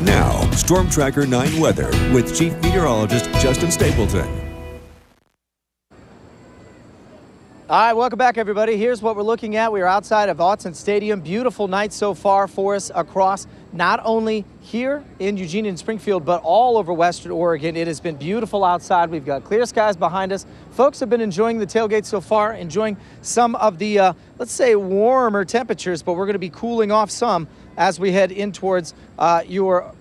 Now, Storm Tracker 9 weather with Chief Meteorologist Justin Stapleton. All right, welcome back, everybody. Here's what we're looking at. We are outside of Autzen Stadium. Beautiful night so far for us across not only here in Eugene and Springfield, but all over Western Oregon. It has been beautiful outside. We've got clear skies behind us. Folks have been enjoying the tailgate so far, enjoying some of the, let's say, warmer temperatures, but we're going to be cooling off some as we head in towards your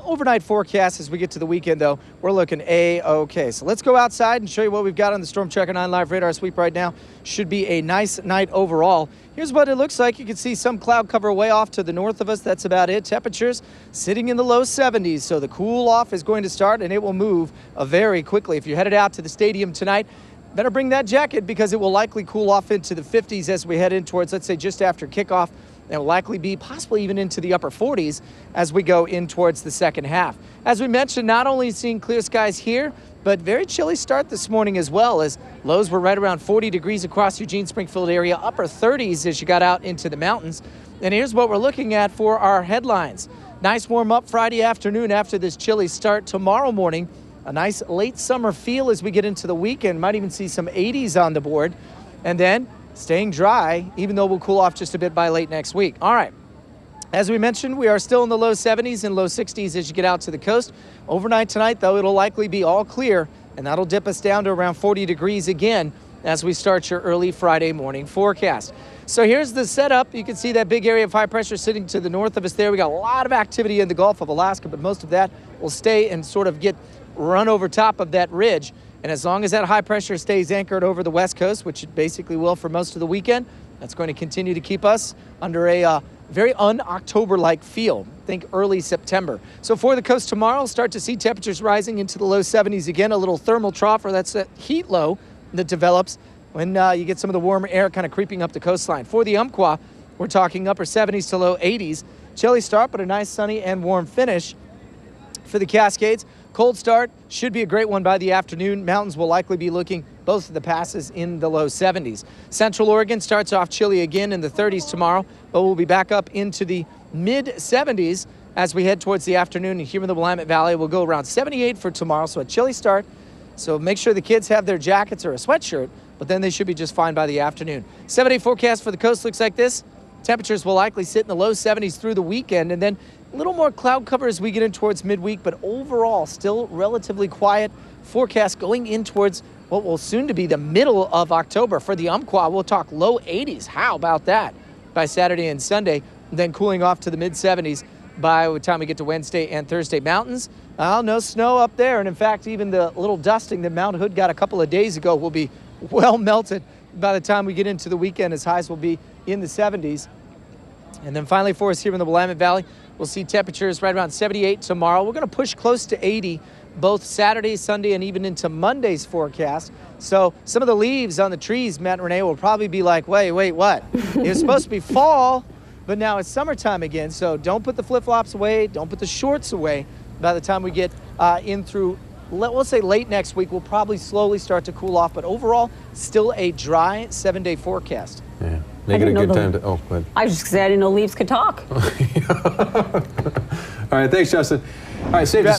overnight forecast. As we get to the weekend, though, we're looking A-okay. So let's go outside and show you what we've got on the Storm Tracker 9 live radar sweep right now. Should be a nice night overall. Here's what it looks like. You can see some cloud cover way off to the north of us. That's about it. Temperatures sitting in the low 70s. So the cool off is going to start, and it will move very quickly. If you're headed out to the stadium tonight, better bring that jacket because it will likely cool off into the 50s as we head in towards, let's say, just after kickoff. It will likely be possibly even into the upper 40s as we go in towards the second half. As we mentioned, not only seeing clear skies here, but very chilly start this morning as well, as lows were right around 40 degrees across Eugene, Springfield area, upper 30s as you got out into the mountains. And here's what we're looking at for our headlines. Nice warm up Friday afternoon after this chilly start. Tomorrow morning, a nice late summer feel as we get into the weekend. Might even see some 80s on the board. And then staying dry, even though we'll cool off just a bit by late next week. All right. As we mentioned, we are still in the low 70s and low 60s as you get out to the coast. Overnight tonight, though, it'll likely be all clear, and that'll dip us down to around 40 degrees again as we start your early Friday morning forecast. So here's the setup. You can see that big area of high pressure sitting to the north of us there. We got a lot of activity in the Gulf of Alaska, but most of that will stay and sort of get run over top of that ridge. And as long as that high pressure stays anchored over the west coast, which it basically will for most of the weekend, that's going to continue to keep us under a very un-October-like feel. Think early September. So for the coast tomorrow, start to see temperatures rising into the low 70s again, a little thermal trough, or that's a heat low that develops when you get some of the warmer air kind of creeping up the coastline. For the Umpqua, we're talking upper 70s to low 80s. Chilly start, but a nice sunny and warm finish. For the Cascades, cold start, should be a great one by the afternoon. Mountains will likely be looking both of the passes in the low 70s. Central Oregon starts off chilly again in the 30s tomorrow, but we'll be back up into the mid 70s as we head towards the afternoon. And here in the Willamette Valley, we'll go around 78 for tomorrow, so a chilly start. So make sure the kids have their jackets or a sweatshirt, but then they should be just fine by the afternoon. 7-day forecast for the coast looks like this. Temperatures will likely sit in the low 70s through the weekend, and then a little more cloud cover as we get in towards midweek, but overall still relatively quiet forecast going in towards what will soon to be the middle of October. For the Umpqua, we'll talk low 80s. How about that by Saturday and Sunday, then cooling off to the mid 70s by the time we get to Wednesday and Thursday. Mountains, no snow up there. And in fact, even the little dusting that Mount Hood got a couple of days ago will be well melted by the time we get into the weekend, as highs will be in the 70s. And then finally for us here in the Willamette Valley, we'll see temperatures right around 78 tomorrow. We're going to push close to 80 both Saturday, Sunday, and even into Monday's forecast. So some of the leaves on the trees, Matt and Renee, will probably be like, wait, what? It was supposed to be fall, but now it's summertime again. So don't put the flip-flops away. Don't put the shorts away. By the time we get in through, we'll say late next week, we'll probably slowly start to cool off. But overall, still a dry 7-day forecast. Yeah. Make it a good time to, go ahead. I was just saying I didn't know leaves could talk. All right, thanks, Justin. All right, safe to